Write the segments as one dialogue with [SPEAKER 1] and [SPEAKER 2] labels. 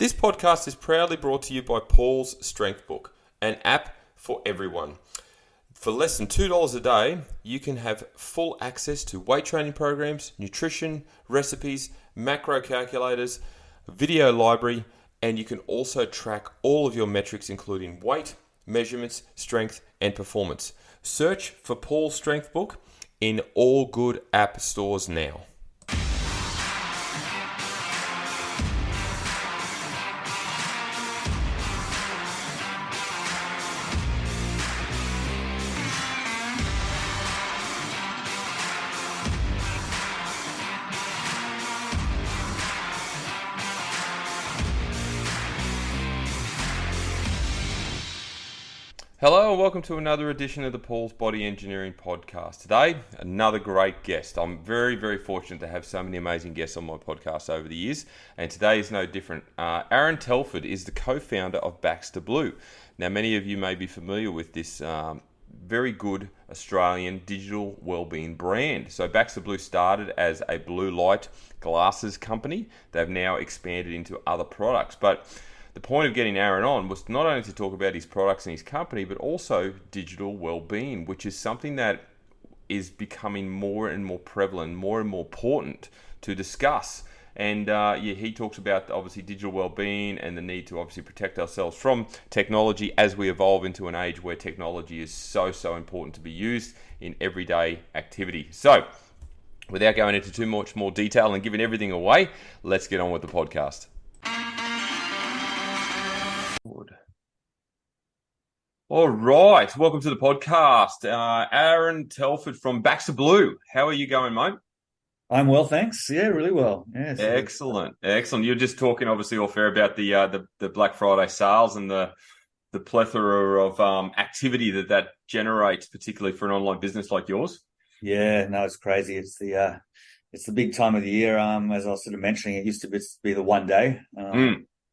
[SPEAKER 1] This podcast is proudly brought to you by Paul's Strength Book, an app for everyone. For less than $2 a day, you can have full access to weight training programs, nutrition, recipes, macro calculators, video library, and you can also track all of your metrics including weight, measurements, strength, and performance. Search for Paul's Strength Book in all good app stores now. Hello and welcome to another edition of the Paul's Body Engineering Podcast. Today, another great guest. I'm very, very fortunate to have so many amazing guests on my podcast over the years, and today is no different. Aaron Telford is the co-founder of Baxter Blue. Now, many of you may be familiar with this very good Australian digital wellbeing brand. So Baxter Blue started as a blue light glasses company. They've now expanded into other products, but the point of getting Aaron on was not only to talk about his products and his company, but also digital well-being, which is something that is becoming more and more prevalent, more and more important to discuss. And he talks about obviously digital well-being and the need to obviously protect ourselves from technology as we evolve into an age where technology is so important to be used in everyday activity. So, without going into too much more detail and giving everything away, let's get on with the podcast. All right, welcome to the podcast. Aaron Telford from Baxter Blue. How are you going, mate?
[SPEAKER 2] I'm well, thanks. Yeah, really well. Yeah, so
[SPEAKER 1] excellent. You're just talking, obviously, all fair about the Black Friday sales and the plethora of activity that generates, particularly for an online business like yours.
[SPEAKER 2] Yeah, no, it's crazy. It's the big time of the year. As I was sort of mentioning, it used to be the one day.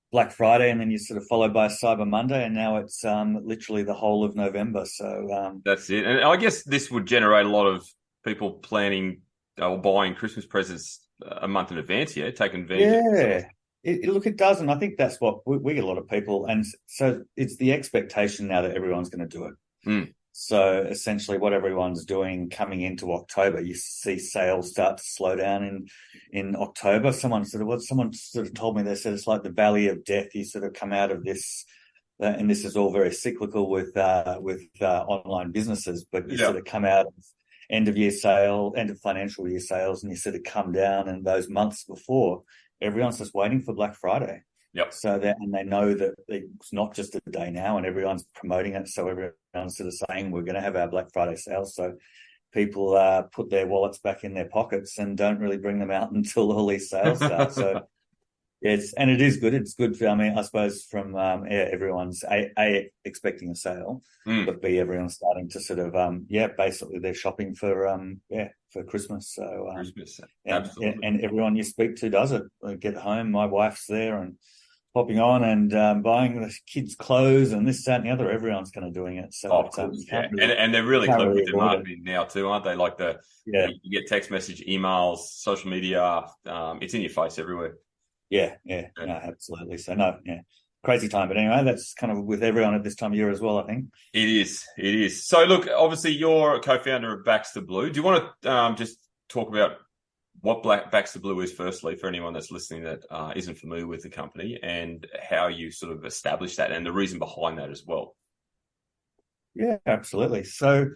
[SPEAKER 2] Black Friday, and then you sort of followed by Cyber Monday, and now it's literally the whole of November. So
[SPEAKER 1] that's it. And I guess this would generate a lot of people planning or buying Christmas presents a month in advance. Yeah, taking advantage.
[SPEAKER 2] Yeah, it does, and I think that's what we get a lot of people, and so it's the expectation now that everyone's going to do it. So essentially what everyone's doing coming into October, you see sales start to slow down in October. Someone sort of told me, they said it's like the valley of death. You sort of come out of this, and this is all very cyclical with online businesses, but you sort of come out of end of financial year sales, and you sort of come down, and those months before, everyone's just waiting for Black Friday.
[SPEAKER 1] Yep.
[SPEAKER 2] So they know that it's not just a day now, and everyone's promoting it. So everyone's sort of saying we're going to have our Black Friday sales. So people put their wallets back in their pockets and don't really bring them out until all these sales start. So it is good. It's good for, I suppose from everyone's A, expecting a sale, but B, everyone's starting to sort of basically they're shopping for Christmas. So
[SPEAKER 1] Christmas, absolutely.
[SPEAKER 2] And everyone you speak to does it. I get home, my wife's there and popping on and buying the kids' clothes and this, that, and the other. Everyone's kind of doing it. So
[SPEAKER 1] of course, and they're really clever with their marketing now too, aren't they? Like you get text message, emails, social media. It's in your face everywhere.
[SPEAKER 2] Yeah, no, absolutely. So crazy time. But anyway, that's kind of with everyone at this time of year as well, I think.
[SPEAKER 1] It is. So look, obviously you're a co-founder of Baxter Blue. Do you want to just talk about what Baxter Blue is, firstly, for anyone that's listening that isn't familiar with the company, and how you sort of established that and the reason behind that as well?
[SPEAKER 2] Yeah, absolutely. So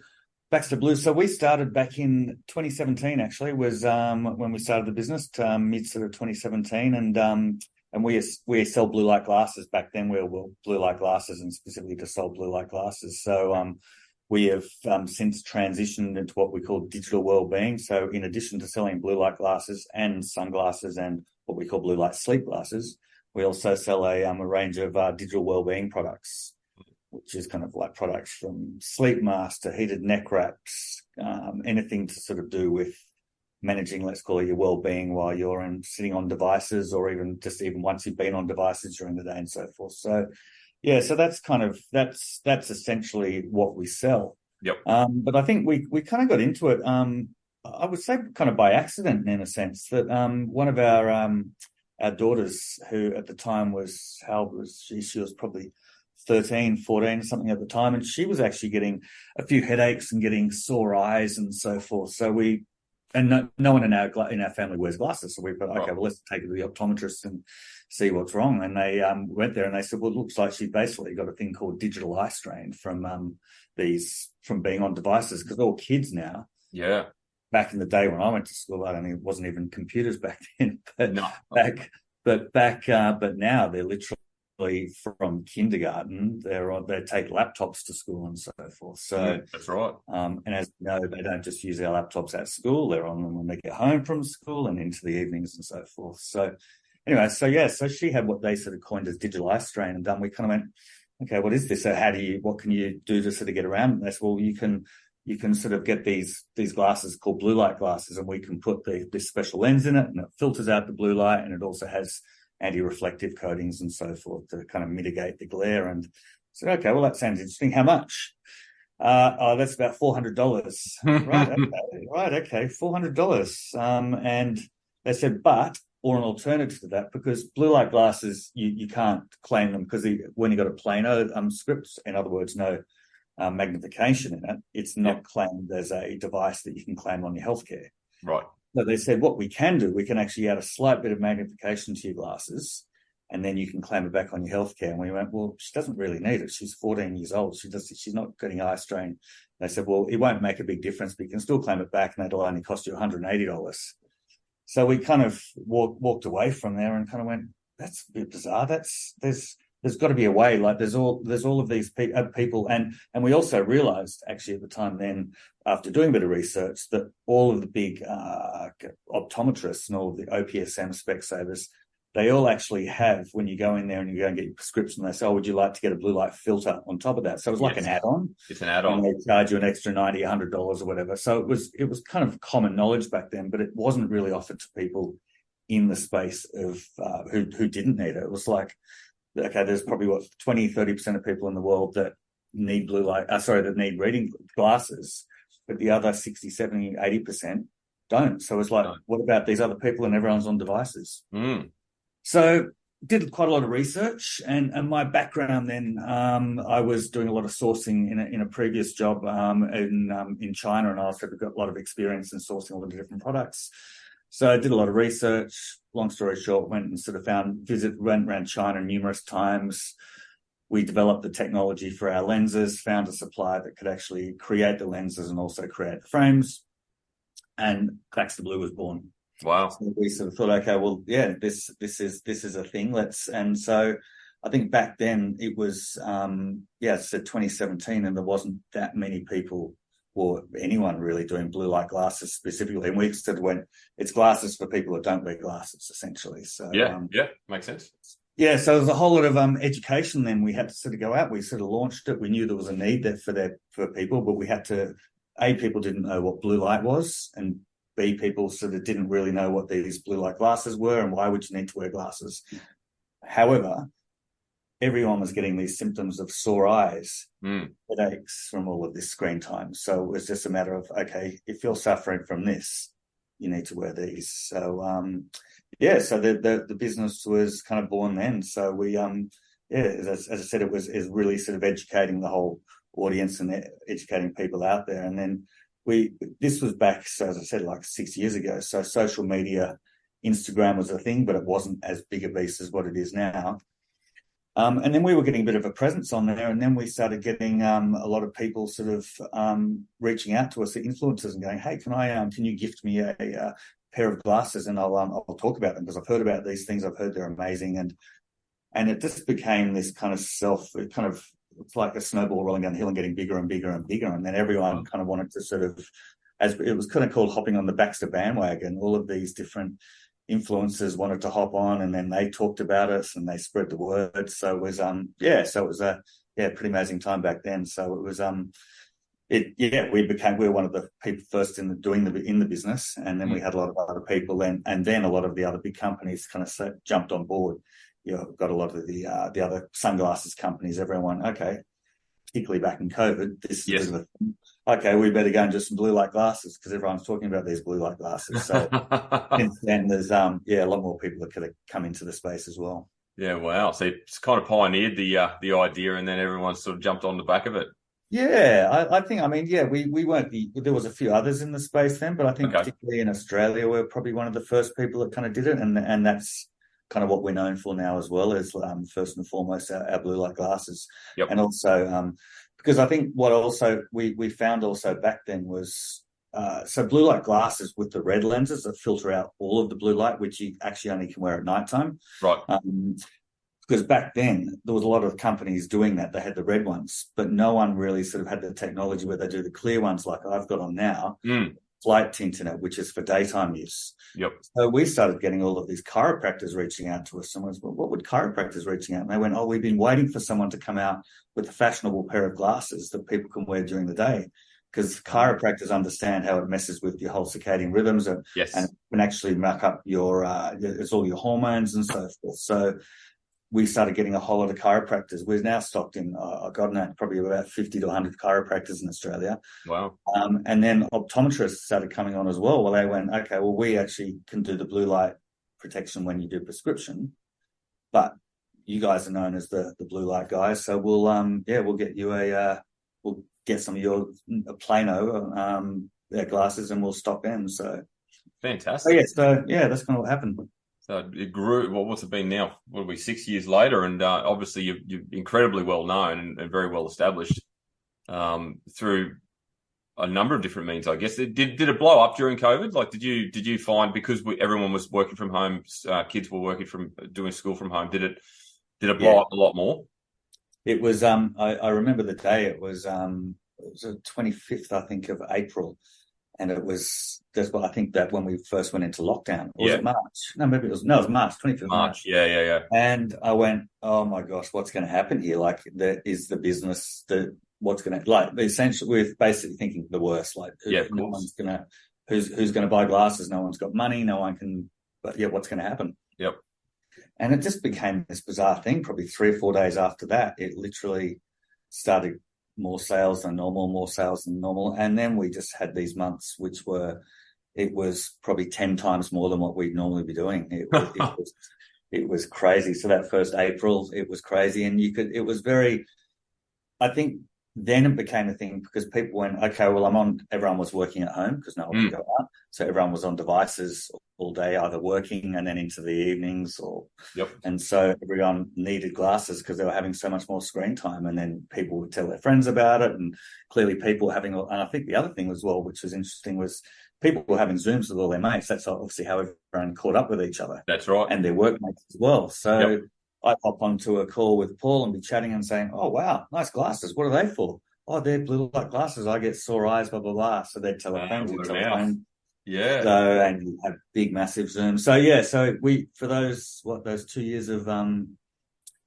[SPEAKER 2] Baxter Blue. So we started back in 2017. Actually, was when we started the business, mid sort of 2017, and we sell blue light glasses. Back then, we were blue light glasses, and specifically to sell blue light glasses. So we have since transitioned into what we call digital wellbeing. So in addition to selling blue light glasses and sunglasses and what we call blue light sleep glasses, we also sell a range of digital wellbeing products, which is kind of like products from sleep masks to heated neck wraps, anything to sort of do with managing, let's call it, your well-being while you're sitting on devices, or even once you've been on devices during the day and so forth. So so that's essentially what we sell.
[SPEAKER 1] Yep.
[SPEAKER 2] But I think we kind of got into it, I would say kind of by accident, in a sense, that one of our our daughters, who at the time how old was she? She was probably 13, 14, something at the time. And she was actually getting a few headaches and getting sore eyes and so forth. So no one in our family wears glasses. So we thought, okay, well, let's take it to the optometrist and see what's wrong. And they went there and they said, well, it looks like she's basically got a thing called digital eye strain from being on devices, because all kids now.
[SPEAKER 1] Yeah.
[SPEAKER 2] Back in the day when I went to school, it wasn't even computers back then. But
[SPEAKER 1] no.
[SPEAKER 2] but now they're literally from kindergarten. They take laptops to school and so forth. So
[SPEAKER 1] that's right.
[SPEAKER 2] And as you know, they don't just use our laptops at school; they're on them when they get home from school and into the evenings and so forth. So anyway, so she had what they sort of coined as digital eye strain, and we kind of went, okay, what is this? So what can you do to sort of get around it? They said, well, you can sort of get these glasses called blue light glasses, and we can put this special lens in it, and it filters out the blue light, and it also has anti-reflective coatings and so forth to kind of mitigate the glare. And I said, okay, well, that sounds interesting. How much? That's about $400. Right, okay, $400. And they said, or an alternative to that, because blue light glasses, you can't claim them because when you got a planar script, in other words, no magnification in it, it's not claimed as a device that you can claim on your healthcare.
[SPEAKER 1] Right.
[SPEAKER 2] So they said, what we can do, we can actually add a slight bit of magnification to your glasses, and then you can claim it back on your healthcare. And we went, well, she doesn't really need it. She's 14 years old. She's not getting eye strain. They said, well, it won't make a big difference, but you can still claim it back, and it'll only cost you $180. So we kind of walked away from there and kind of went, that's a bit bizarre. There's got to be a way. Like there's all of these people, and we also realised actually at the time then, after doing a bit of research, that all of the big optometrists and all of the OPSM Specsavers, they all actually have, when you go in there and you go and get your prescription, they say, oh, would you like to get a blue light filter on top of that? So it was like an add-on.
[SPEAKER 1] It's an add-on.
[SPEAKER 2] And they charge you an extra $90, $100 or whatever. So it was kind of common knowledge back then, but it wasn't really offered to people in the space of who didn't need it. It was like, okay, there's probably 20-30% of people in the world that need that need reading glasses, but the other 60, 70, 80% don't. So it's like, what about these other people? And everyone's on devices. So did quite a lot of research, and my background then, I was doing a lot of sourcing in a previous job in China, and I also got a lot of experience in sourcing all the different products. So I did a lot of research. Long story short, went and sort of went around China numerous times. We developed the technology for our lenses, found a supplier that could actually create the lenses and also create the frames, and Baxter Blue was born.
[SPEAKER 1] Wow.
[SPEAKER 2] So we sort of thought, okay, well, yeah, this is a thing. And so I think back then it was, it's 2017, and there wasn't that many people or anyone really doing blue light glasses specifically. And we sort of went, it's glasses for people that don't wear glasses, essentially. So
[SPEAKER 1] makes sense.
[SPEAKER 2] Yeah, so there's a whole lot of education then we had to sort of go out. We sort of launched it. We knew there was a need there for people, but we had to, people didn't know what blue light was, and B, people sort of didn't really know what these blue light glasses were and why would you need to wear glasses. However, everyone was getting these symptoms of sore eyes, headaches from all of this screen time. So it was just a matter of, okay, if you're suffering from this, you need to wear these. So, so the business was kind of born then. So we, as I said, it was really sort of educating the whole audience and educating people out there. And then this was back, so as I said, like 6 years ago. So social media, Instagram was a thing, but it wasn't as big a beast as what it is now. And then we were getting a bit of a presence on there, and then we started getting a lot of people sort of reaching out to us, the influencers, and going, "Hey, can you gift me a pair of glasses, and I'll talk about them because I've heard about these things. I've heard they're amazing." And it just became this kind of it's like a snowball rolling down the hill and getting bigger and bigger and bigger. And then everyone kind of wanted to sort of, as it was kind of called hopping on the Baxter bandwagon. All of these different influencers wanted to hop on, and then they talked about us and they spread the word. So it was it was a pretty amazing time back then. So it was we were one of the people first in the business, and then we had a lot of other people, and then a lot of the other big companies kind of jumped on board. Got a lot of the other sunglasses companies. Everyone, okay, particularly back in COVID, this is
[SPEAKER 1] Yes.
[SPEAKER 2] a bit of a thing. Okay, we better go and do some blue light glasses because everyone's talking about these blue light glasses. So since then, there's a lot more people that could have come into the space as well.
[SPEAKER 1] Yeah, wow. So it's kind of pioneered the idea, and then everyone sort of jumped on the back of it.
[SPEAKER 2] Yeah, I think, we weren't there was a few others in the space then, but I think
[SPEAKER 1] Okay.
[SPEAKER 2] particularly in Australia, we're probably one of the first people that kind of did it. And that's kind of what we're known for now as well, is first and foremost, our blue light glasses.
[SPEAKER 1] Yep.
[SPEAKER 2] And also, because I think what also we found also back then was, so blue light glasses with the red lenses that filter out all of the blue light, which you actually only can wear at nighttime.
[SPEAKER 1] Right.
[SPEAKER 2] Because back then there was a lot of companies doing that. They had the red ones, but no one really sort of had the technology where they do the clear ones like I've got on now, light tint in it, which is for daytime use.
[SPEAKER 1] Yep.
[SPEAKER 2] So we started getting all of these chiropractors reaching out to us. Someone's, well, what would chiropractors reaching out? And they went, oh, we've been waiting for someone to come out with a fashionable pair of glasses that people can wear during the day. Because chiropractors understand how it messes with your whole circadian rhythms and can actually muck up it's all your hormones and so forth. So we started getting a whole lot of chiropractors. We're now stocked in, probably about 50 to 100 chiropractors in Australia.
[SPEAKER 1] Wow.
[SPEAKER 2] And then optometrists started coming on as well. Well, they went, okay, well, we actually can do the blue light protection when you do prescription, but you guys are known as the blue light guys. So we'll get you we'll get some of your Plano glasses and we'll stock them. So
[SPEAKER 1] fantastic.
[SPEAKER 2] that's kind of what happened.
[SPEAKER 1] So it grew. What's it been now? What are we, 6 years later? And obviously you're incredibly well known and very well established through a number of different means, I guess. Did it blow up during COVID? Like, did you find, because everyone was working from home, kids were doing school from home? Did it blow up a lot more?
[SPEAKER 2] It was. I remember the day. It was the 25th, I think, of April. And that's what I think that when we first went into lockdown, or was it March? No, maybe it was March, 25th
[SPEAKER 1] March. Yeah.
[SPEAKER 2] And I went, oh my gosh, what's going to happen here? Like, is the business what's going to, like, essentially, we're basically thinking the worst. Like, who's going to buy glasses? No one's got money. No one can, but what's going to happen?
[SPEAKER 1] Yep.
[SPEAKER 2] And it just became this bizarre thing. Probably 3 or 4 days after that, it literally started more sales than normal. And then we just had these months, it was probably 10 times more than what we'd normally be doing. It was crazy. So that first April, it was crazy. And I think then it became a thing because people went, okay, well, everyone was working at home because no one could go out. So everyone was on devices all day, either working and then into the evenings and so everyone needed glasses because they were having so much more screen time. And then people would tell their friends about it. And clearly people and I think the other thing as well, which was interesting, was people were having Zooms with all their mates. That's obviously how everyone caught up with each other.
[SPEAKER 1] That's right.
[SPEAKER 2] And their workmates as well. So I pop onto a call with Paul and be chatting and saying, oh, wow, nice glasses. What are they for? Oh, they're blue light glasses. I get sore eyes, blah, blah, blah. So they'd tell their friends,
[SPEAKER 1] Yeah.
[SPEAKER 2] So, and you have big, massive Zooms. So we, for those 2 years of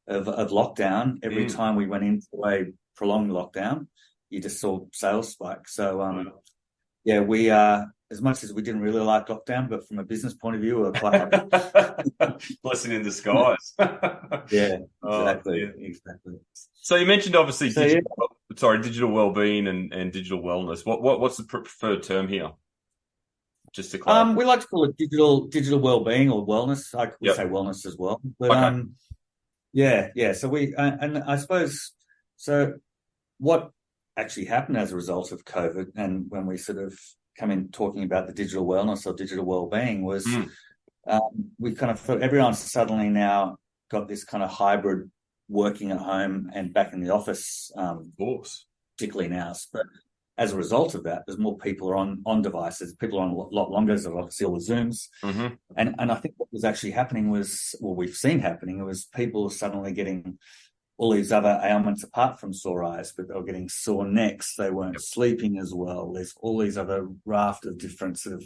[SPEAKER 2] lockdown, every time we went into a prolonged lockdown, you just saw sales spike. So, we as much as we didn't really like lockdown, but from a business point of view, we were quite happy.
[SPEAKER 1] Blessing in disguise.
[SPEAKER 2] Exactly.
[SPEAKER 1] So you mentioned obviously digital wellbeing and digital wellness. What's the preferred term here? Just to clarify.
[SPEAKER 2] We like to call it digital wellbeing or wellness. I would say wellness as well. But So and I suppose what actually happened as a result of COVID, and when we sort of come in talking about the digital wellness or digital wellbeing, was we kind of thought everyone's suddenly now got this kind of hybrid working at home and back in the office.
[SPEAKER 1] Of course,
[SPEAKER 2] particularly now, but as a result of that, there's more people are on devices. People are on a lot longer, as obviously all the Zooms.
[SPEAKER 1] Mm-hmm.
[SPEAKER 2] And I think what was actually happening we've seen happening, was people suddenly getting all these other ailments apart from sore eyes, but they were getting sore necks. They weren't sleeping as well. There's all these other raft of different sort of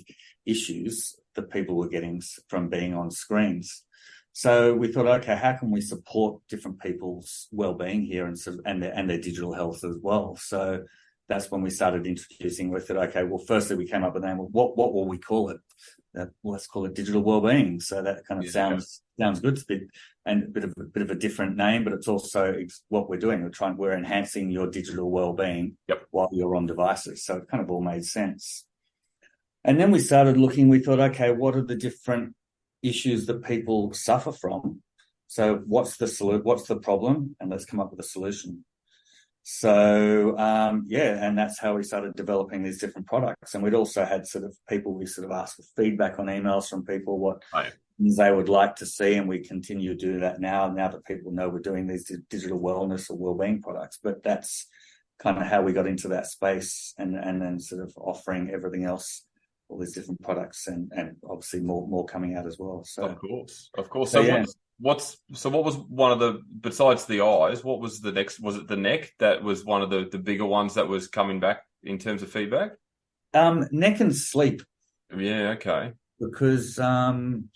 [SPEAKER 2] issues that people were getting from being on screens. So we thought, okay, how can we support different people's well-being here and their digital health as well? So that's when we started introducing with it. Okay, well, firstly, we came up with a name. What will we call it? let's call it digital wellbeing. So that kind of sounds good. It's a bit, and a bit of a different name, but it's also what we're doing. We're enhancing your digital wellbeing while you're on devices. So it kind of all made sense. And then we started looking. We thought, okay, what are the different issues that people suffer from? So what's the problem? And let's come up with a solution. So, and that's how we started developing these different products. And we'd also had we asked for feedback on emails from people, what things they would like to see. And we continue to do that now that people know we're doing these digital wellness or wellbeing products. But that's kind of how we got into that space, and then sort of offering everything else, all these different products, and obviously more coming out as well. So
[SPEAKER 1] of course. So what was one of the, besides the eyes, what was the next? Was it the neck that was one of the bigger ones that was coming back in terms of feedback?
[SPEAKER 2] Neck and sleep.
[SPEAKER 1] Yeah. Okay.
[SPEAKER 2] Because neck.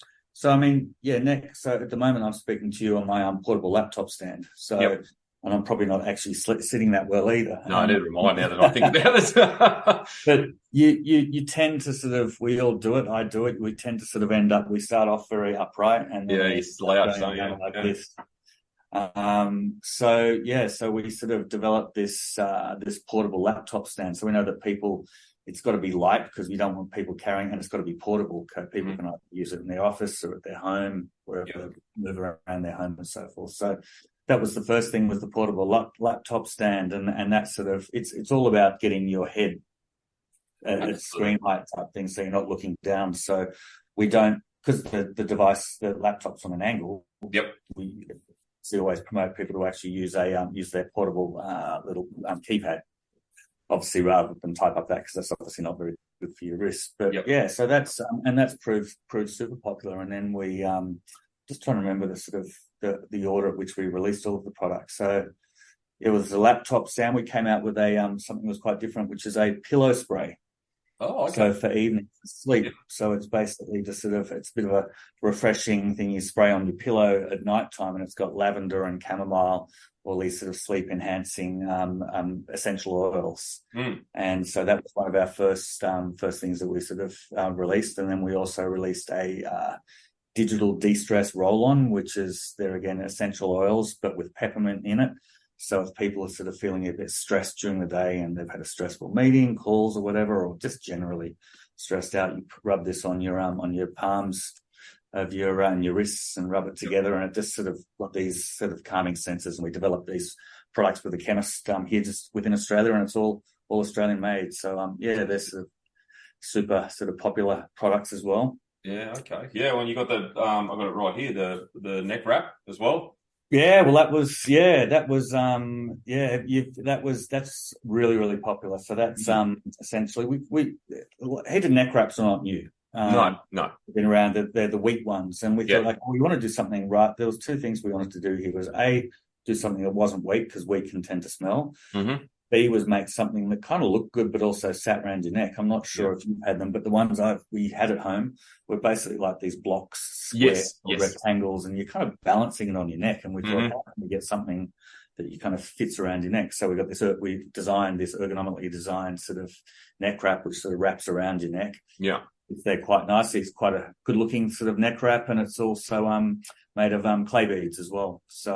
[SPEAKER 2] So at the moment I'm speaking to you on my portable laptop stand. So. And I'm probably not actually sitting that well either.
[SPEAKER 1] No, neither am I now that I think about it.
[SPEAKER 2] But you tend to we all do it. I do it. We tend to we start off very upright, and then
[SPEAKER 1] you slouch, don't you?
[SPEAKER 2] Like this. So we sort of developed this portable laptop stand. So we know that it's got to be light because we don't want people carrying, and it's got to be portable. People can use it in their office or at their home, wherever they move around their home and so forth. So that was the first thing, with the portable laptop stand, and that it's all about getting your head at screen height type thing, so you're not looking down. So we don't, because the laptop's on an angle. We always promote people to actually use their portable little keypad, obviously, rather than type up that, because that's obviously not very good for your wrist. But so that's proved super popular. And then we just trying to remember the order at which we released all of the products. So it was a laptop stand. We came out with something that was quite different, which is a pillow spray.
[SPEAKER 1] Oh, okay.
[SPEAKER 2] So for evening sleep. So it's basically just it's a bit of a refreshing thing you spray on your pillow at night time, and it's got lavender and chamomile, all these sort of sleep enhancing essential oils. And so that was one of our first things that we released. And then we also released a digital de-stress roll-on, which is, there again, essential oils, but with peppermint in it. So if people are feeling a bit stressed during the day and they've had a stressful meeting, calls or whatever, or just generally stressed out, you rub this on your palms of your wrists and rub it together, and it just got these calming senses. And we developed these products with a chemist here just within Australia, and it's all Australian made. So they're super popular products as well.
[SPEAKER 1] Yeah. Okay. Yeah. Well, you got I've got it right here. The neck wrap as well.
[SPEAKER 2] Yeah. Well, that's really, really popular. So that's essentially we heated neck wraps are not new.
[SPEAKER 1] No.
[SPEAKER 2] They've been around. They're the wheat ones, and we thought we want to do something right. There was two things we wanted to do here: was do something that wasn't wheat, because wheat can tend to smell.
[SPEAKER 1] Mm-hmm.
[SPEAKER 2] B was make something that kind of looked good, but also sat around your neck. I'm not sure if you've had them, but the ones we had at home were basically like these blocks, square or rectangles, and you're kind of balancing it on your neck. And we thought, how can we get something that you kind of fits around your neck? So we got we designed this ergonomically designed neck wrap, which wraps around your neck.
[SPEAKER 1] Yeah.
[SPEAKER 2] They're quite nice. It's quite a good looking neck wrap, and it's also made of clay beads as well. So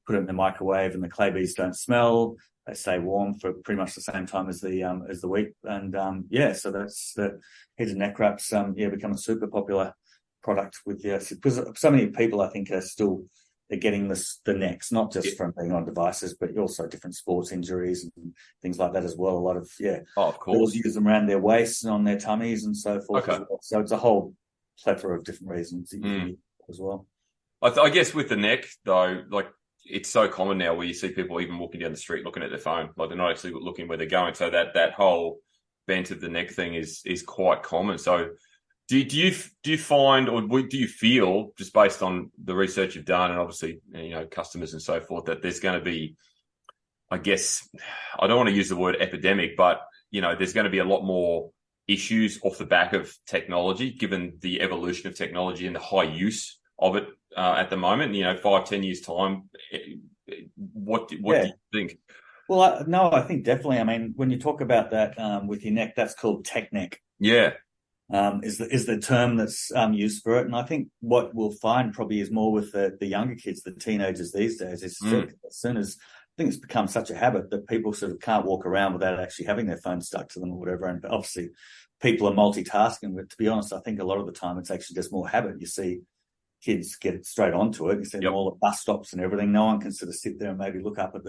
[SPEAKER 2] put it in the microwave, and the clay beads don't smell. They stay warm for pretty much the same time as the wheat. And so that's the heated neck wraps become a super popular product because so many people, I think, they're getting the necks, not just from being on devices, but also different sports injuries and things like that as well. A lot of
[SPEAKER 1] of course,
[SPEAKER 2] use them around their waists and on their tummies and so forth.
[SPEAKER 1] Okay.
[SPEAKER 2] As well. So it's a whole plethora of different reasons that you can use as well.
[SPEAKER 1] I guess with the neck though, like, it's so common now where you see people even walking down the street looking at their phone, like they're not actually looking where they're going. So that whole bent of the neck thing is quite common. So do you find, or do you feel, just based on the research you've done and obviously customers and so forth, that there's going to be, I guess, I don't want to use the word epidemic, but there's going to be a lot more issues off the back of technology, given the evolution of technology and the high use of it at the moment? 5-10 years time, what do you think?
[SPEAKER 2] Well, no, I think definitely. I mean, when you talk about that with your neck, that's called tech neck.
[SPEAKER 1] Yeah.
[SPEAKER 2] is the term that's used for it. And I think what we'll find probably is more with the younger kids, the teenagers these days, is as soon as I think it's become such a habit that people sort of can't walk around without actually having their phone stuck to them or whatever. And obviously people are multitasking, but to be honest, I think a lot of the time it's actually just more habit. You see kids get straight onto it. You see them all at bus stops and everything. No one can sort of sit there and maybe look up at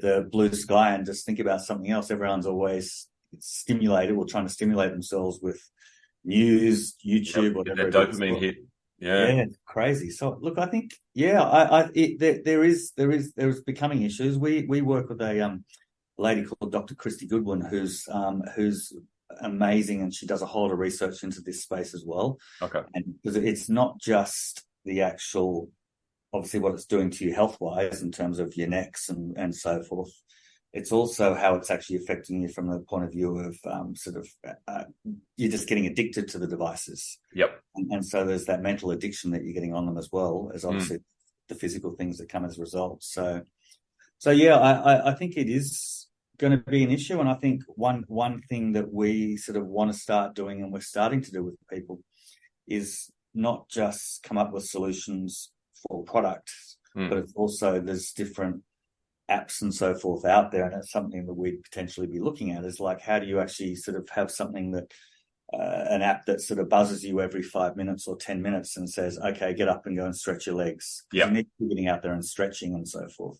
[SPEAKER 2] the blue sky and just think about something else. Everyone's always stimulated or trying to stimulate themselves with news, YouTube, whatever.
[SPEAKER 1] That dopamine hit. Yeah,
[SPEAKER 2] it's crazy. So look, I think there is becoming issues. We work with a lady called Dr. Christy Goodwin, who's amazing, and she does a whole lot of research into this space as well.
[SPEAKER 1] Okay,
[SPEAKER 2] and because it's not just the actual, obviously, what it's doing to you health wise in terms of your necks and so forth. It's also how it's actually affecting you from the point of view of you're just getting addicted to the devices.
[SPEAKER 1] Yep.
[SPEAKER 2] And so there's that mental addiction that you're getting on them as well as obviously the physical things that come as a result. So yeah, I think it is going to be an issue. And I think one thing that we sort of want to start doing, and we're starting to do with people, is not just come up with solutions for products, but it's also there's different apps and so forth out there, and it's something that we'd potentially be looking at is like, how do you actually sort of have something that an app that sort of buzzes you every 5 minutes or 10 minutes and says, okay, get up and go and stretch your legs.
[SPEAKER 1] Yeah.
[SPEAKER 2] You need to be getting out there and stretching and so forth.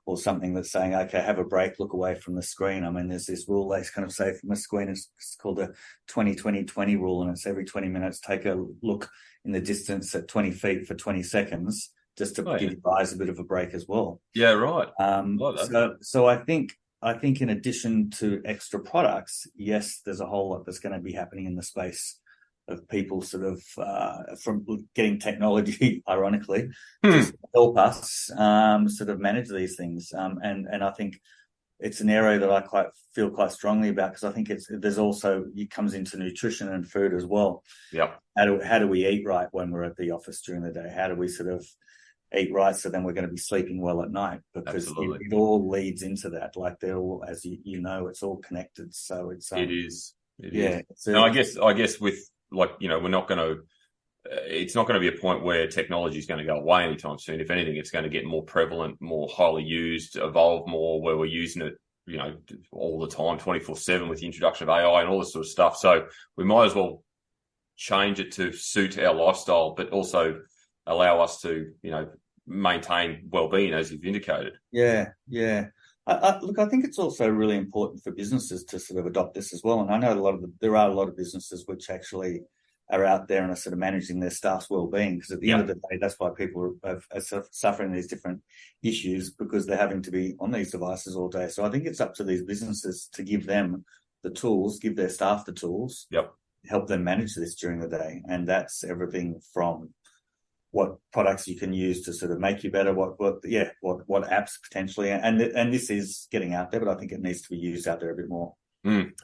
[SPEAKER 2] Or something that's saying, okay, have a break, look away from the screen. I mean, there's this rule they kind of say from a screen, it's called a 20-20-20 rule, and it's every 20 minutes, take a look in the distance at 20 feet for 20 seconds, just to give your eyes a bit of a break as well.
[SPEAKER 1] Yeah, right.
[SPEAKER 2] So I think in addition to extra products, yes, there's a whole lot that's going to be happening in the space of people sort of from getting technology, ironically, to help us sort of manage these things. And I think it's an area that I feel quite strongly about, because I think it comes into nutrition and food as well.
[SPEAKER 1] Yeah.
[SPEAKER 2] How do we eat right when we're at the office during the day? How do we sort of eat right so then we're going to be sleeping well at night? Because it all leads into that. Like they're all, as you know, it's all connected. So it's
[SPEAKER 1] it is.
[SPEAKER 2] No,
[SPEAKER 1] I guess with, like, you know, we're not going to. It's not going to be a point where technology is going to go away anytime soon. If anything, it's going to get more prevalent, more highly used, evolve more, where we're using it, you know, all the time, 24/7, with the introduction of AI and all this sort of stuff. So we might as well change it to suit our lifestyle, but also allow us to, you know, maintain well-being, as you've indicated.
[SPEAKER 2] Yeah. Look, I think it's also really important for businesses to sort of adopt this as well. And I know there are a lot of businesses which actually are out there and are sort of managing their staff's well-being, because at the end of the day, that's why people are suffering these different issues, because they're having to be on these devices all day. So I think it's up to these businesses to give them the tools, give their staff the tools, help them manage this during the day. And that's everything from what products you can use to sort of make you better, what apps potentially, and this is getting out there, but I think it needs to be used out there a bit more.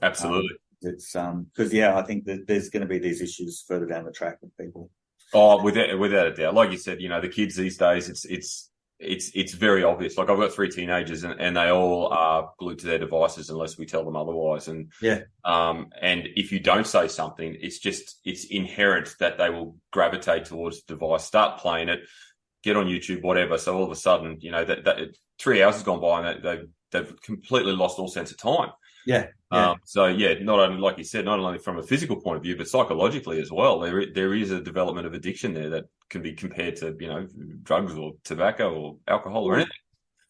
[SPEAKER 1] Absolutely.
[SPEAKER 2] It's because I think that there's going to be these issues further down the track with people.
[SPEAKER 1] Oh, without a doubt. Like you said, you know, the kids these days, it's very obvious. Like, I've got 3 teenagers, and they all are glued to their devices unless we tell them otherwise. And and if you don't say something, it's inherent that they will gravitate towards the device, start playing it, get on YouTube, whatever. So all of a sudden, you know, that 3 hours has gone by, and they've completely lost all sense of time. So not only, like you said, not only from a physical point of view, but psychologically as well. There is a development of addiction there that can be compared to, you know, drugs or tobacco or alcohol or anything.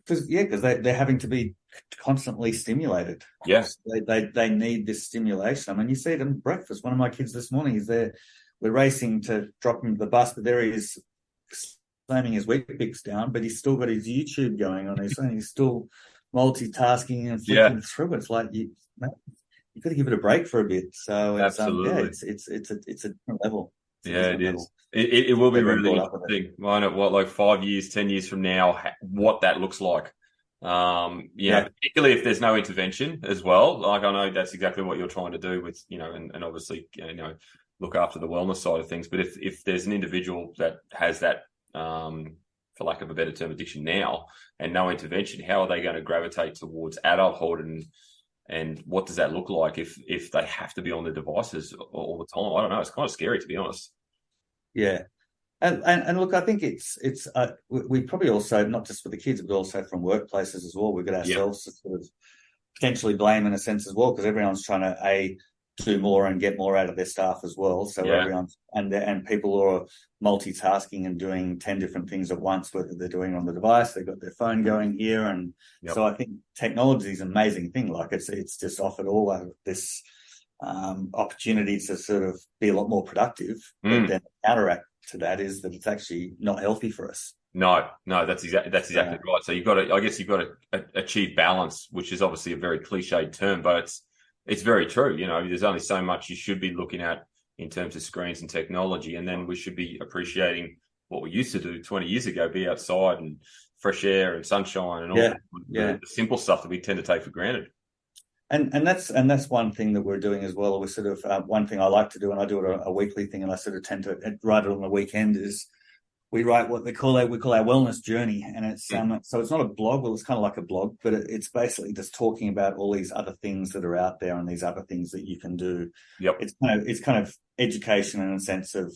[SPEAKER 2] Because they're having to be constantly stimulated. They need this stimulation. I mean, you see it at breakfast. One of my kids this morning is there. We're racing to drop him to the bus, but there he is, slamming his Weet-Bix down, but he's still got his YouTube going on. He's still multitasking and flicking through it. It's like you've got to give it a break for a bit. So
[SPEAKER 1] absolutely,
[SPEAKER 2] it's a different level.
[SPEAKER 1] It is. It will be really interesting. I know what, like 5 years, 10 years from now, what that looks like. Particularly if there's no intervention as well. Like, I know that's exactly what you're trying to do with, you know, and obviously, you know, look after the wellness side of things. But if there's an individual that has that, for lack of a better term, addiction now, and no intervention, how are they going to gravitate towards adulthood And what does that look like if they have to be on their devices all the time? I don't know. It's kind of scary, to be honest.
[SPEAKER 2] Yeah. And look, I think we probably also, not just for the kids, but also from workplaces as well, we've got ourselves to sort of potentially blame in a sense as well, because everyone's trying to do more and get more out of their staff as well. So everyone's and people are multitasking and doing 10 different things at once, whether they're doing it on the device, they've got their phone going here, and so I think technology is an amazing thing. Like it's just offered all of this opportunity to sort of be a lot more productive, but then counteract to that is that it's actually not healthy for us.
[SPEAKER 1] No, that's exactly right. So you've got to achieve balance, which is obviously a very cliched term, but it's very true. You know, there's only so much you should be looking at in terms of screens and technology, and then we should be appreciating what we used to do 20 years ago: be outside and fresh air and sunshine and all the simple stuff that we tend to take for granted.
[SPEAKER 2] And that's one thing that we're doing as well. We're sort of one thing I like to do, and I do it a weekly thing, and I sort of tend to write it on the weekend, is we write what we call our wellness journey, and it's so it's not a blog. Well, it's kind of like a blog, but it's basically just talking about all these other things that are out there and these other things that you can do.
[SPEAKER 1] Yep.
[SPEAKER 2] It's kind of education in a sense of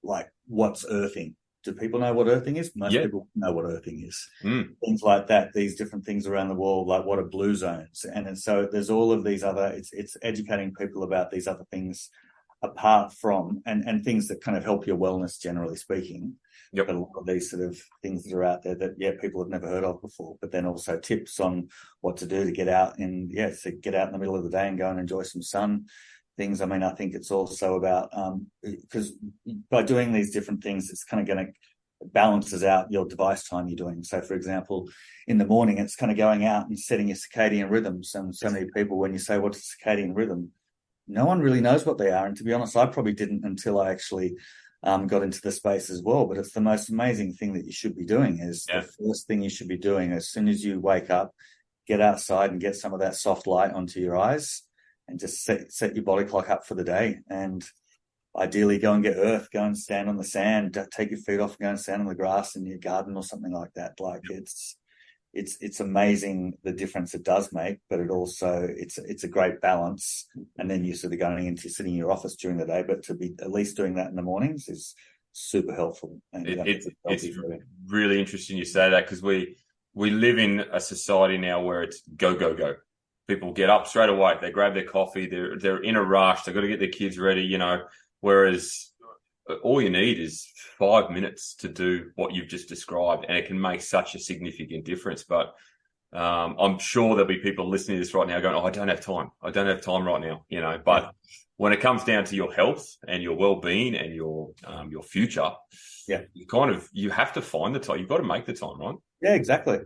[SPEAKER 2] like, what's earthing? Do people know what earthing is? Most people know what earthing is. Things like that, these different things around the world, like what are blue zones? And so there's all of these other, it's educating people about these other things apart from, and things that kind of help your wellness, generally speaking.
[SPEAKER 1] Yep.
[SPEAKER 2] But a lot of these sort of things that are out there that, people have never heard of before, but then also tips on what to do to get out and, to get out in the middle of the day and go and enjoy some sun. Things. I mean, I think it's also about because by doing these different things, it's kind of going to balances out your device time you're doing. So, for example, in the morning, it's kind of going out and setting your circadian rhythms. And so many people, when you say what's a circadian rhythm, no one really knows what they are. And to be honest, I probably didn't until I actually got into the space as well. But it's the most amazing thing that you should be doing. Is the first thing you should be doing as soon as you wake up, get outside and get some of that soft light onto your eyes. And just set your body clock up for the day, and ideally go and get earth, go and stand on the sand, take your feet off and go and stand on the grass in your garden or something like that. Like it's amazing the difference it does make, but it also it's a great balance. And then you're sort of going into sitting in your office during the day, but to be at least doing that in the mornings is super helpful. And
[SPEAKER 1] it's really interesting you say that, because we live in a society now where it's go, go, go. People get up straight away. They grab their coffee. They're in a rush. They've got to get their kids ready, you know, whereas all you need is 5 minutes to do what you've just described, and it can make such a significant difference. But I'm sure there'll be people listening to this right now going, I don't have time. I don't have time right now, you know. But when it comes down to your health and your well-being and your future, you have to find the time. You've got to make the time, right?
[SPEAKER 2] Yeah, exactly.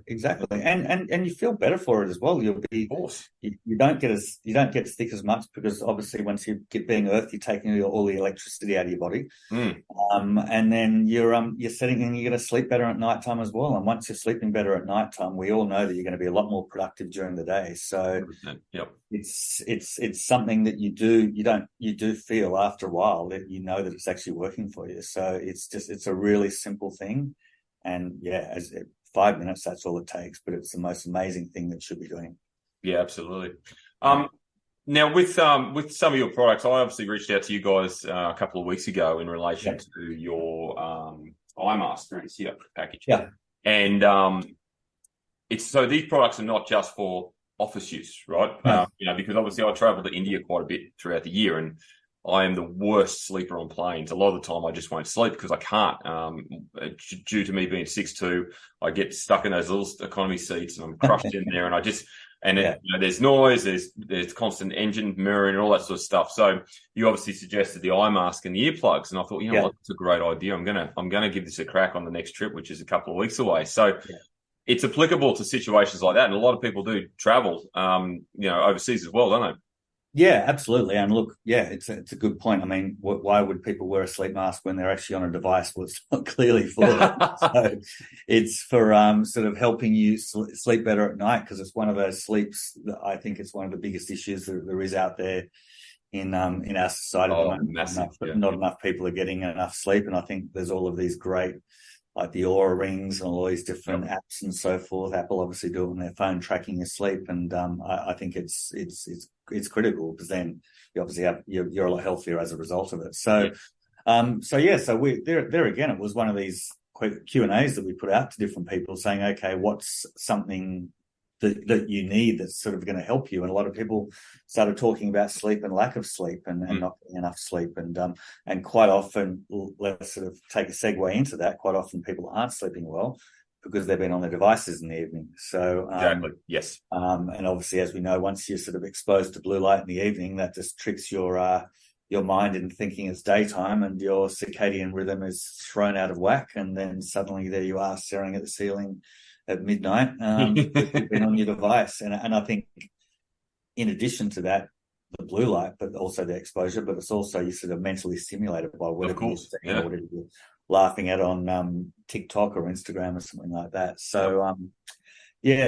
[SPEAKER 2] And you feel better for it as well. You'll be, of course, you don't get sick as much, because obviously once you get being earth, you're taking all the electricity out of your body. And then you're setting, and you're going to sleep better at nighttime as well. And once you're sleeping better at nighttime, we all know that you're going to be a lot more productive during the day. So it's something that you do feel after a while that you know that it's actually working for you. So it's a really simple thing. And 5 minutes, that's all it takes, but it's the most amazing thing that you should be doing. Yeah,
[SPEAKER 1] absolutely. Now, with some of your products, I obviously reached out to you guys a couple of weeks ago in relation to your eye mask package.
[SPEAKER 2] Yeah.
[SPEAKER 1] And so these products are not just for office use, right?
[SPEAKER 2] No.
[SPEAKER 1] Because obviously I travel to India quite a bit throughout the year, and I am the worst sleeper on planes. A lot of the time I just won't sleep because I can't. Due to me being 6'2", I get stuck in those little economy seats and I'm crushed in there, and there's noise, there's constant engine mirroring and all that sort of stuff. So you obviously suggested the eye mask and the earplugs, and I thought, what, that's a great idea. I'm gonna give this a crack on the next trip, which is a couple of weeks away. So it's applicable to situations like that, and a lot of people do travel, overseas as well, don't they?
[SPEAKER 2] Yeah, absolutely. And look, it's a good point. I mean, why would people wear a sleep mask when they're actually on a device? Well, it's not clearly for that. So it's for sort of helping you sleep better at night, because it's one of those sleeps that I think it's one of the biggest issues that there is out there in our society.
[SPEAKER 1] Massive,
[SPEAKER 2] not enough people are getting enough sleep, and I think there's all of these great like the Aura rings and all these different apps and so forth. Apple obviously do it on their phone, tracking your sleep, and I think it's critical, because then you obviously you're a lot healthier as a result of it. So so we there again, it was one of these Q&As that we put out to different people saying, okay, what's something that you need that's sort of going to help you? And a lot of people started talking about sleep and lack of sleep and not getting enough sleep. And quite often, let's sort of take a segue into that, quite often people aren't sleeping well because they've been on their devices in the evening. So
[SPEAKER 1] exactly, yes.
[SPEAKER 2] And obviously, as we know, once you're sort of exposed to blue light in the evening, that just tricks your mind into thinking it's daytime, and your circadian rhythm is thrown out of whack. And then suddenly there you are staring at the ceiling at midnight, you've been on your device. And I think in addition to that, the blue light, but also the exposure, but it's also you're sort of mentally stimulated by whatever you're seeing, or whatever you're laughing at on TikTok or Instagram or something like that. So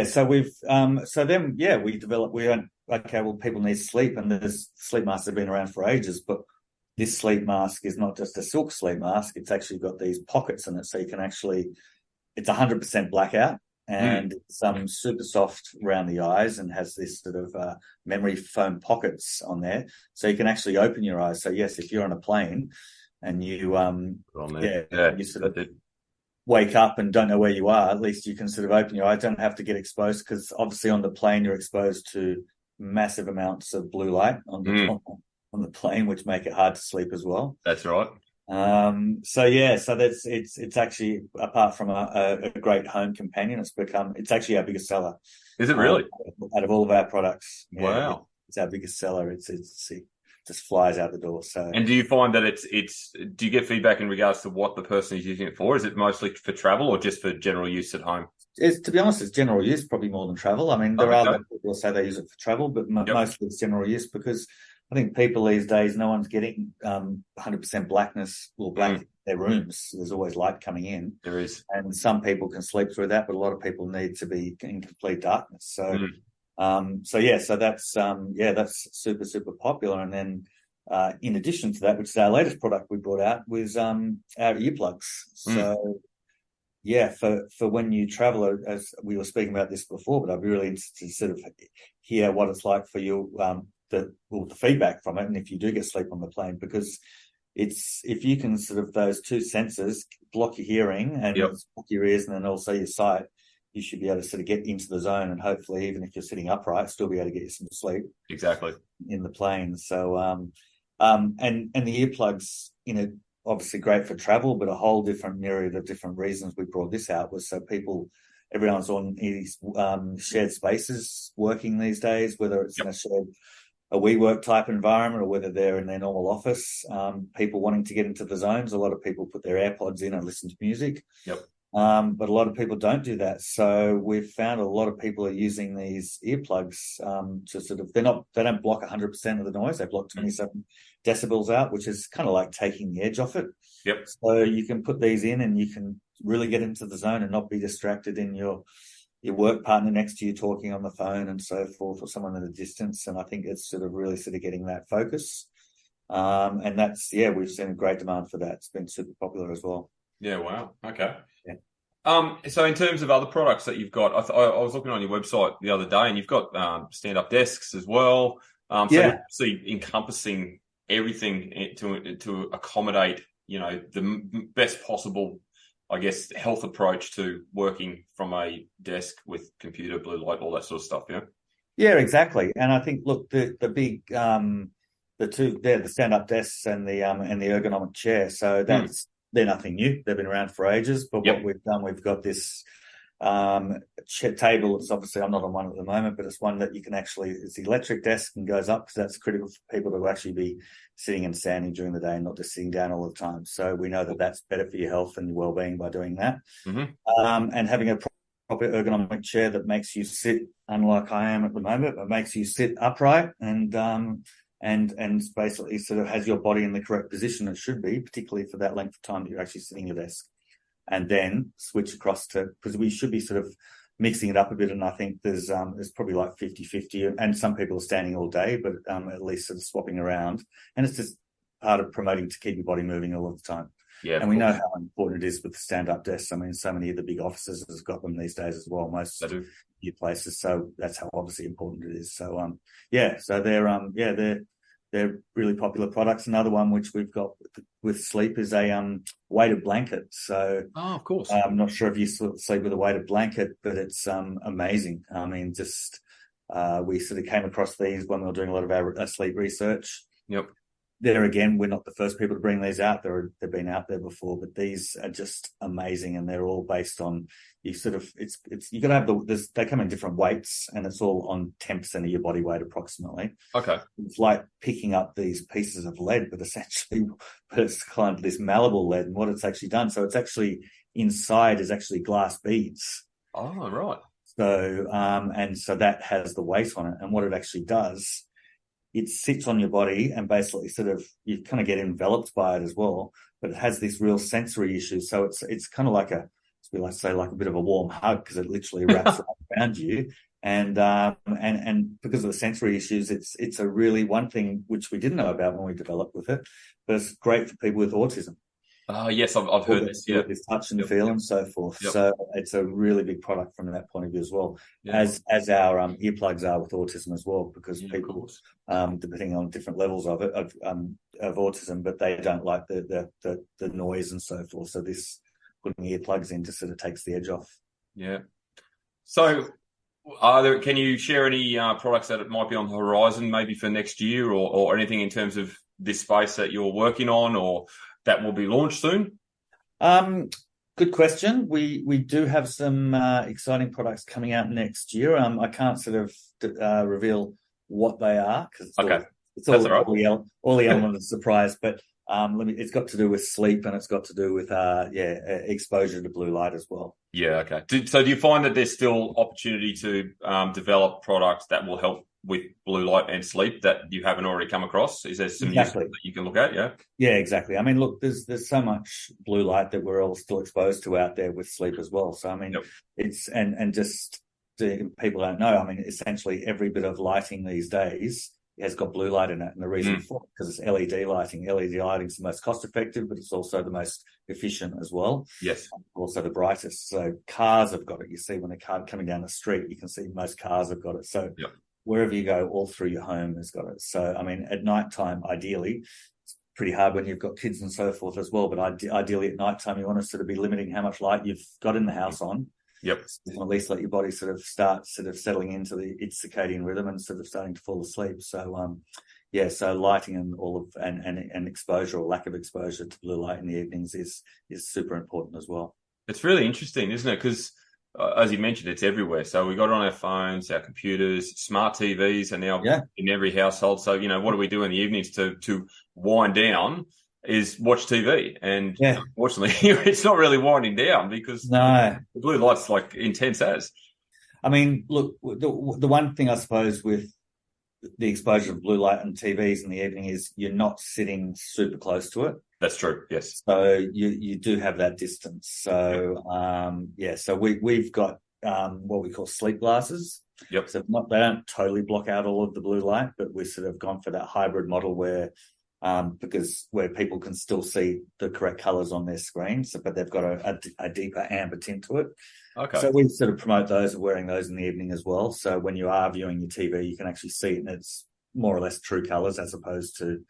[SPEAKER 2] so we've we went, okay, well, people need sleep, and there's sleep masks have been around for ages, but this sleep mask is not just a silk sleep mask, it's actually got these pockets in it, so you can actually, it's 100% blackout, and it's super soft around the eyes, and has this sort of memory foam pockets on there, so you can actually open your eyes. So yes, if you're on a plane and you you sort of wake up and don't know where you are, at least you can sort of open your eyes, don't have to get exposed, because obviously on the plane you're exposed to massive amounts of blue light on the plane, which make it hard to sleep as well.
[SPEAKER 1] That's right.
[SPEAKER 2] So that's it's actually, apart from a great home companion, it's actually our biggest seller.
[SPEAKER 1] Is it really?
[SPEAKER 2] Out of all of our products.
[SPEAKER 1] Wow.
[SPEAKER 2] It's our biggest seller. It just flies out the door. So,
[SPEAKER 1] and do you find that do you get feedback in regards to what the person is using it for? Is it mostly for travel or just for general use at home?
[SPEAKER 2] To be honest, it's general use, probably more than travel. I mean, there are people who say they use it for travel, but mostly it's general use, because I think people these days, no one's getting 100% blackness or black in their rooms. There's always light coming in.
[SPEAKER 1] There is.
[SPEAKER 2] And some people can sleep through that, but a lot of people need to be in complete darkness. So, so that's super, super popular. And then in addition to that, which is our latest product we brought out, was our earplugs. So, for when you travel, as we were speaking about this before, but I'd be really interested to sort of hear what it's like for you, the feedback from it, and if you do get sleep on the plane, because if you can sort of, those two senses block your hearing and block your ears, and then also your sight, you should be able to sort of get into the zone, and hopefully, even if you're sitting upright, still be able to get you some sleep.
[SPEAKER 1] Exactly. In
[SPEAKER 2] the plane. So, and the earplugs, obviously great for travel, but a whole different myriad of different reasons we brought this out was so everyone's on these shared spaces working these days, whether it's in a WeWork type environment or whether they're in their normal office, people wanting to get into the zones. A lot of people put their AirPods in and listen to music. But a lot of people don't do that. So we've found a lot of people are using these earplugs to sort of, they don't block 100% of the noise. They block 27 decibels out, which is kind of like taking the edge off it. So you can put these in and you can really get into the zone and not be distracted in your work partner next to you talking on the phone and so forth, or someone at a distance. And I think it's sort of really sort of getting that focus. And that's, we've seen a great demand for that. It's been super popular as well.
[SPEAKER 1] Yeah. Wow. Okay. So in terms of other products that you've got, I was looking on your website the other day, and you've got stand-up desks as well. Obviously encompassing everything to accommodate, the best possible, I guess, health approach to working from a desk with computer, blue light, all that sort of stuff.
[SPEAKER 2] Yeah, exactly. And I think, look, the big the two there, the stand-up desks and the ergonomic chair. So they're nothing new. They've been around for ages. But what we've done, we've got this table. It's obviously, I'm not on one at the moment, but it's one that you can actually, it's the electric desk and goes up. So that's critical for people to actually be sitting and standing during the day and not just sitting down all the time. So we know that that's better for your health and your well-being by doing that. And having a proper ergonomic chair that makes you sit, unlike I am at the moment, but makes you sit upright and basically sort of has your body in the correct position it should be, particularly for that length of time that you're actually sitting at your desk. And then switch across to, because we should be sort of mixing it up a bit. And I think there's probably like 50-50, and some people are standing all day, but at least sort of swapping around. And it's just part of promoting to keep your body moving all of the time.
[SPEAKER 1] Yeah,
[SPEAKER 2] And
[SPEAKER 1] of
[SPEAKER 2] we know
[SPEAKER 1] course.
[SPEAKER 2] how important it is with the stand-up desks. I mean, so many of the big offices has got them these days as well, most
[SPEAKER 1] They do.
[SPEAKER 2] new places. So that's how obviously important it is. So, so they're really popular products. Another one which we've got with sleep is a weighted blanket. So
[SPEAKER 1] Oh, of course.
[SPEAKER 2] I'm not sure if you sleep with a weighted blanket, but it's amazing. I mean, we sort of came across these when we were doing a lot of our sleep research.
[SPEAKER 1] Yep.
[SPEAKER 2] There again, we're not the first people to bring these out. They've been out there before, but these are just amazing, and they're all based on you got to have they come in different weights, and it's all on 10% of your body weight approximately.
[SPEAKER 1] Okay.
[SPEAKER 2] It's like picking up these pieces of lead, but it's kind of this malleable lead, and what it's actually done. So it's actually inside is actually glass beads.
[SPEAKER 1] Oh, right.
[SPEAKER 2] So and so that has the weight on it, and what it actually does. It sits on your body and basically you kind of get enveloped by it as well, but it has this real sensory issue. So it's kind of like a bit of a warm hug because it literally wraps around you. And because of the sensory issues, it's a really one thing which we didn't know about when we developed with it, but it's great for people with autism.
[SPEAKER 1] Yes, I've heard this. Yeah,
[SPEAKER 2] This touch and feel and so forth.
[SPEAKER 1] Yep.
[SPEAKER 2] So it's a really big product from that point of view as well, as our earplugs are with autism as well, because people, depending on different levels of autism, but they don't like the noise and so forth. So this putting earplugs in just sort of takes the edge off.
[SPEAKER 1] Yeah. So, can you share any products that might be on the horizon, maybe for next year, or anything in terms of this space that you're working on, or that will be launched soon?
[SPEAKER 2] Good question. We do have some exciting products coming out next year. I can't sort of reveal what they are because it's all the element of surprise. But it's got to do with sleep, and it's got to do with exposure to blue light as well.
[SPEAKER 1] Yeah. Okay. So do you find that there's still opportunity to develop products that will help with blue light and sleep that you haven't already come across? Is there some use that you can look at? Yeah. Yeah,
[SPEAKER 2] exactly. I mean, look, there's so much blue light that we're all still exposed to out there with sleep as well. So I mean, it's and just people don't know. I mean, essentially every bit of lighting these days has got blue light in it, and the reason for it because it's LED lighting. LED lighting is the most cost effective, but it's also the most efficient as well.
[SPEAKER 1] Yes.
[SPEAKER 2] Also the brightest. So cars have got it. You see when a car coming down the street, you can see most cars have got it. So wherever you go, all through your home has got it. So, I mean, at night time, ideally, it's pretty hard when you've got kids and so forth as well. But ideally at night time, you want to sort of be limiting how much light you've got in the house on.
[SPEAKER 1] Yep.
[SPEAKER 2] So at least let your body start settling into its circadian rhythm and sort of starting to fall asleep. So, so lighting and all of and exposure or lack of exposure to blue light in the evenings is super important as well.
[SPEAKER 1] It's really interesting, isn't it? Because as you mentioned, it's everywhere. So we got it on our phones, our computers, smart TVs are now in every household. So, what do we do in the evenings to wind down is watch TV. And unfortunately, it's not really winding down because the blue light's like intense as.
[SPEAKER 2] I mean, look, the one thing I suppose with the exposure of blue light and TVs in the evening is you're not sitting super close to it.
[SPEAKER 1] That's true. Yes.
[SPEAKER 2] So you do have that distance. So so we've got what we call sleep glasses.
[SPEAKER 1] Yep.
[SPEAKER 2] So they don't totally block out all of the blue light, but we sort of gone for that hybrid model where people can still see the correct colours on their screens, but they've got a deeper amber tint to it.
[SPEAKER 1] Okay.
[SPEAKER 2] So we sort of promote those and wearing those in the evening as well. So when you are viewing your TV, you can actually see it, and it's more or less true colours as opposed to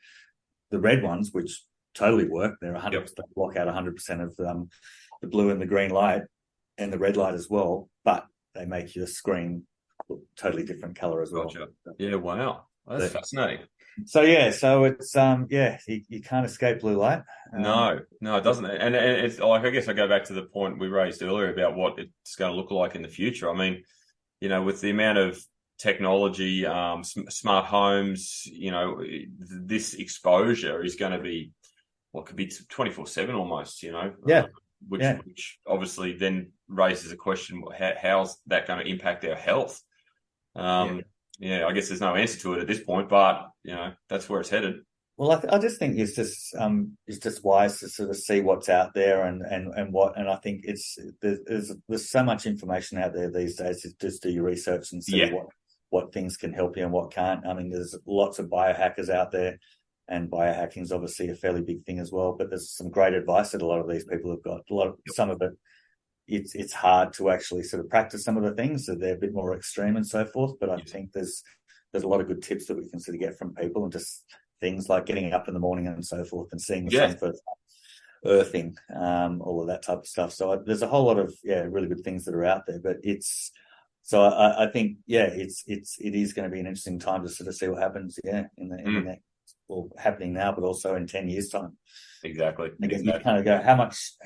[SPEAKER 2] the red ones, which totally work. They're 100%, they block out 100% of the blue and the green light and the red light as well, but they make your screen look totally different colour as well.
[SPEAKER 1] Gotcha. Yeah, wow. That's fascinating.
[SPEAKER 2] So it's you can't escape blue light.
[SPEAKER 1] No, it doesn't. And it's like, I guess I go back to the point we raised earlier about what it's going to look like in the future. I mean, with the amount of technology, smart homes, this exposure is going to be what could be 24/7 almost. Which obviously then raises a question: how's that going to impact our health? I guess there's no answer to it at this point, but that's where it's headed.
[SPEAKER 2] Well, I just think it's just wise to sort of see what's out there and I think there's so much information out there these days to just do your research and see what things can help you and what can't. I mean, there's lots of biohackers out there and biohacking is obviously a fairly big thing as well. But there's some great advice that a lot of these people have got. Some of it, it's hard to actually sort of practice some of the things, so they're a bit more extreme and so forth. But I think there's a lot of good tips that we can sort of get from people, and just things like getting up in the morning and so forth, and seeing the sun first, earthing, all of that type of stuff. So there's a whole lot of really good things that are out there. But I think it is going to be an interesting time to sort of see what happens in the next, well, happening now, but also in 10 years time.
[SPEAKER 1] Exactly.
[SPEAKER 2] Again, you kind of go, how much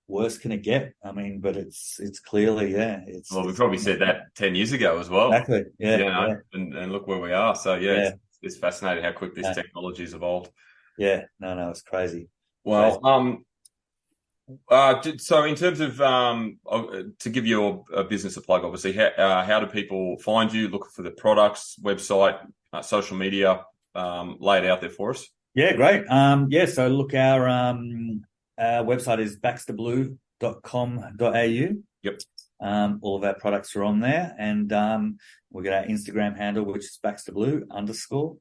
[SPEAKER 2] worse can it get? I mean, but it's clearly
[SPEAKER 1] we probably said that 10 years ago as well.
[SPEAKER 2] Exactly.
[SPEAKER 1] And look where we are. So it's fascinating how quick this technology has evolved.
[SPEAKER 2] No, it's crazy.
[SPEAKER 1] Well, so in terms of to give your business a plug, obviously, how do people find you? Look for the products, website, social media, lay it out there for us.
[SPEAKER 2] Yeah, great. So look, our website is baxterblue.com.au.
[SPEAKER 1] Yep.
[SPEAKER 2] All of our products are on there, and we've got our Instagram handle, which is Baxter Blue _.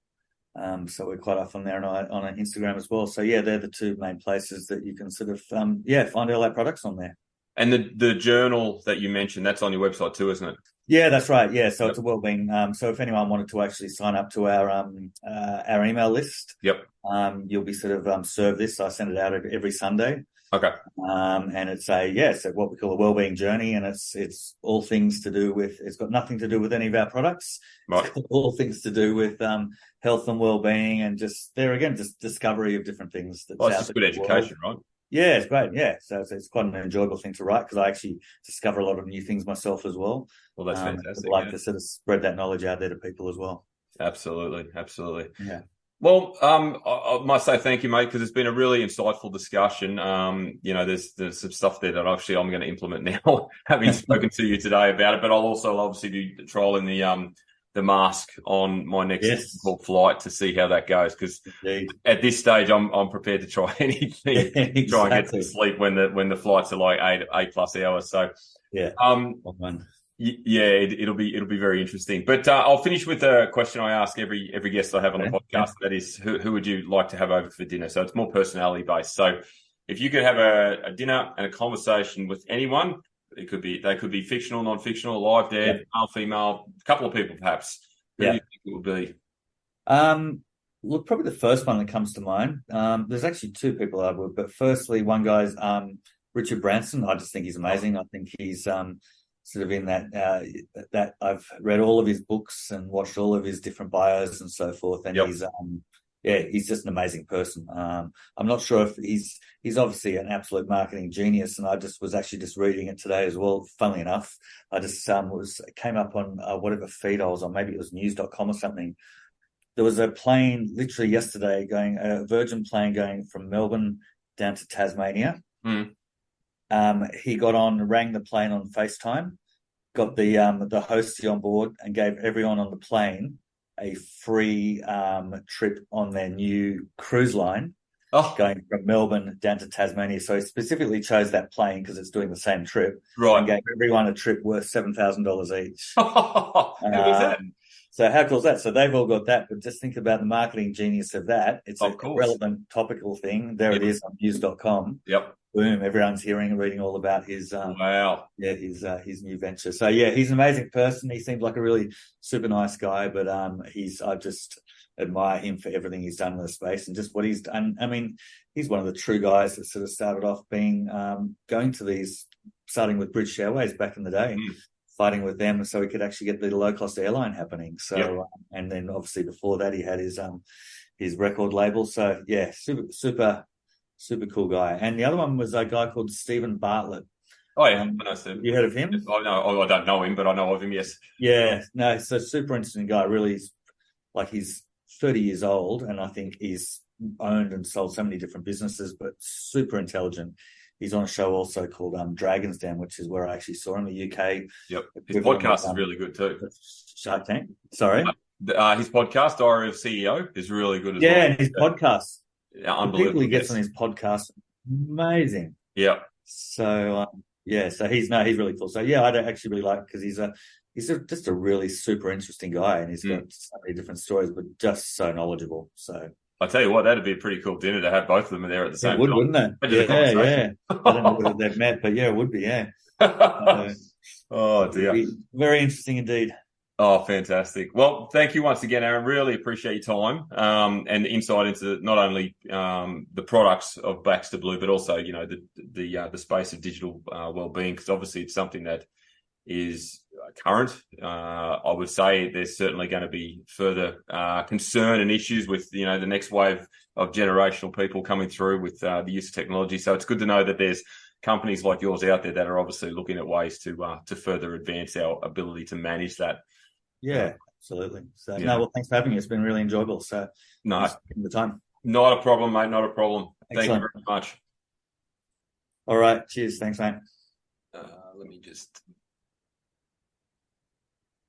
[SPEAKER 2] So we're quite often there on Instagram as well. So they're the two main places that you can sort of find all our products on there.
[SPEAKER 1] And the journal that you mentioned, that's on your website too, isn't it?
[SPEAKER 2] Yeah, that's right. Yeah, so it's a Wellbeing. So if anyone wanted to actually sign up to our email list, you'll be sort of served this. I send it out every Sunday.
[SPEAKER 1] Okay.
[SPEAKER 2] And it's so what we call a wellbeing journey, and it's all things to do with. It's got nothing to do with any of our products.
[SPEAKER 1] Right.
[SPEAKER 2] It's got all things to do with health and wellbeing, and just discovery of different things.
[SPEAKER 1] It's just good education, right?
[SPEAKER 2] Yeah, it's great. Yeah, so it's quite an enjoyable thing to write, because I actually discover a lot of new things myself as well.
[SPEAKER 1] Well, that's fantastic.
[SPEAKER 2] I'd like to sort of spread that knowledge out there to people as well.
[SPEAKER 1] Absolutely.
[SPEAKER 2] Yeah.
[SPEAKER 1] Well, I must say thank you, mate, because it's been a really insightful discussion. There's some stuff there that actually I'm going to implement now, having spoken to you today about it. But I'll also obviously be trialing the mask on my next flight to see how that goes. Because at this stage, I'm prepared to try anything,
[SPEAKER 2] exactly.
[SPEAKER 1] Try and get to sleep when the flights are like 8+ hours. So it'll be very interesting. But I'll finish with a question I ask every guest I have on the podcast. That is, who would you like to have over for dinner? So it's more personality based. So if you could have a dinner and a conversation with anyone, they could be fictional, non-fictional, live, dead, male, female, a couple of people perhaps. Who do you think it would be?
[SPEAKER 2] Look, probably the first one that comes to mind. There's actually two people I would, but firstly, one guy's Richard Branson. I just think he's amazing. I think he's sort of in that I've read all of his books and watched all of his different bios and so forth. And he's just an amazing person. I'm not sure if he's obviously an absolute marketing genius. And I was actually reading it today as well. Funnily enough, I just came up on whatever feed I was on. Maybe it was news.com or something. There was a plane literally yesterday a Virgin plane going from Melbourne down to Tasmania. He got on, rang the plane on FaceTime, got the hostie on board, and gave everyone on the plane a free trip on their new cruise line going from Melbourne down to Tasmania. So he specifically chose that plane because it's doing the same trip, and gave everyone a trip worth $7,000 each.
[SPEAKER 1] How was that?
[SPEAKER 2] So how cool is that? So they've all got that, but just think about the marketing genius of that. It's a relevant topical thing. There it is on news.com.
[SPEAKER 1] Yep.
[SPEAKER 2] Boom, everyone's hearing and reading all about his his new venture. So he's an amazing person. He seems like a really super nice guy, but I just admire him for everything he's done in the space and just what he's done. I mean, he's one of the true guys that sort of started off going to these, starting with British Airways back in the day. Fighting with them so he could actually get the low-cost airline happening. So, and then obviously before that he had his record label. So super cool guy. And the other one was a guy called Stephen Bartlett.
[SPEAKER 1] Oh yeah, I know Stephen.
[SPEAKER 2] You heard of him?
[SPEAKER 1] I don't know him, but I know of him. Yes.
[SPEAKER 2] Yeah, no, he's a super interesting guy. Really, he's 30 years old, and I think he's owned and sold so many different businesses, but super intelligent. He's on a show also called Dragon's Den, which is where I actually saw him in the UK.
[SPEAKER 1] Yep. His podcast is really good too.
[SPEAKER 2] Shark Tank. Sorry.
[SPEAKER 1] His podcast, Diary of CEO, is really good as well.
[SPEAKER 2] Yeah, and his podcast.
[SPEAKER 1] Unbelievable.
[SPEAKER 2] The people he gets on his podcast, amazing.
[SPEAKER 1] Yeah.
[SPEAKER 2] So, so he's really cool. So, I'd actually really like, because he's just a really super interesting guy, and he's got so many different stories, but just so knowledgeable. So,
[SPEAKER 1] I tell you what, that'd be a pretty cool dinner to have both of them there at the
[SPEAKER 2] It
[SPEAKER 1] same
[SPEAKER 2] would,
[SPEAKER 1] time.
[SPEAKER 2] wouldn't it?
[SPEAKER 1] Imagine the
[SPEAKER 2] Yeah,
[SPEAKER 1] conversation.
[SPEAKER 2] I don't know whether they've met, but yeah, it would be, yeah. So,
[SPEAKER 1] Oh
[SPEAKER 2] it would
[SPEAKER 1] dear.
[SPEAKER 2] be very interesting indeed.
[SPEAKER 1] Oh, fantastic. Well, thank you once again, Aaron. Really appreciate your time and insight into not only the products of Baxter Blue, but also, the space of digital wellbeing, because obviously it's something that is current. I would say there's certainly going to be further concern and issues with, the next wave of generational people coming through with the use of technology. So it's good to know that there's companies like yours out there that are obviously looking at ways to further advance our ability to manage that.
[SPEAKER 2] Yeah, absolutely. So,
[SPEAKER 1] Yeah.
[SPEAKER 2] no, well, thanks for having me. It's been really enjoyable. So,
[SPEAKER 1] No,
[SPEAKER 2] thanks for taking the time.
[SPEAKER 1] not a problem, mate. Not a problem.
[SPEAKER 2] Excellent.
[SPEAKER 1] Thank you very much.
[SPEAKER 2] All right. Cheers. Thanks, mate.
[SPEAKER 1] Let me just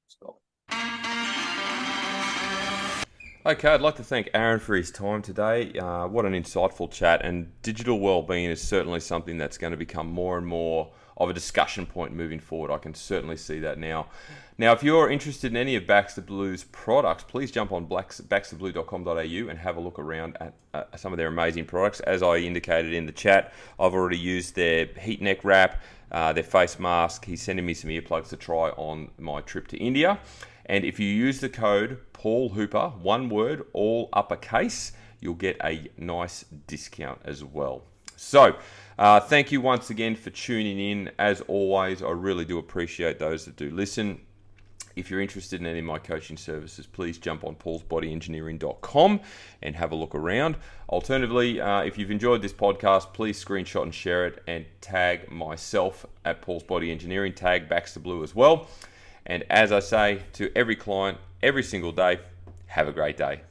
[SPEAKER 1] stop. Okay, I'd like to thank Aaron for his time today. What an insightful chat, and digital wellbeing is certainly something that's going to become more and more of a discussion point moving forward. I can certainly see that now. Now, if you're interested in any of Baxter Blue's products, please jump on baxterblue.com.au and have a look around at some of their amazing products. As I indicated in the chat, I've already used their heat neck wrap, their face mask. He's sending me some earplugs to try on my trip to India. And if you use the code Paul Hooper, one word, all uppercase, you'll get a nice discount as well. So, thank you once again for tuning in. As always, I really do appreciate those that do listen. If you're interested in any of my coaching services, please jump on paulsbodyengineering.com and have a look around. Alternatively, if you've enjoyed this podcast, please screenshot and share it and tag myself at Paul's Body Engineering, tag Baxter Blue as well. And as I say to every client, every single day, have a great day.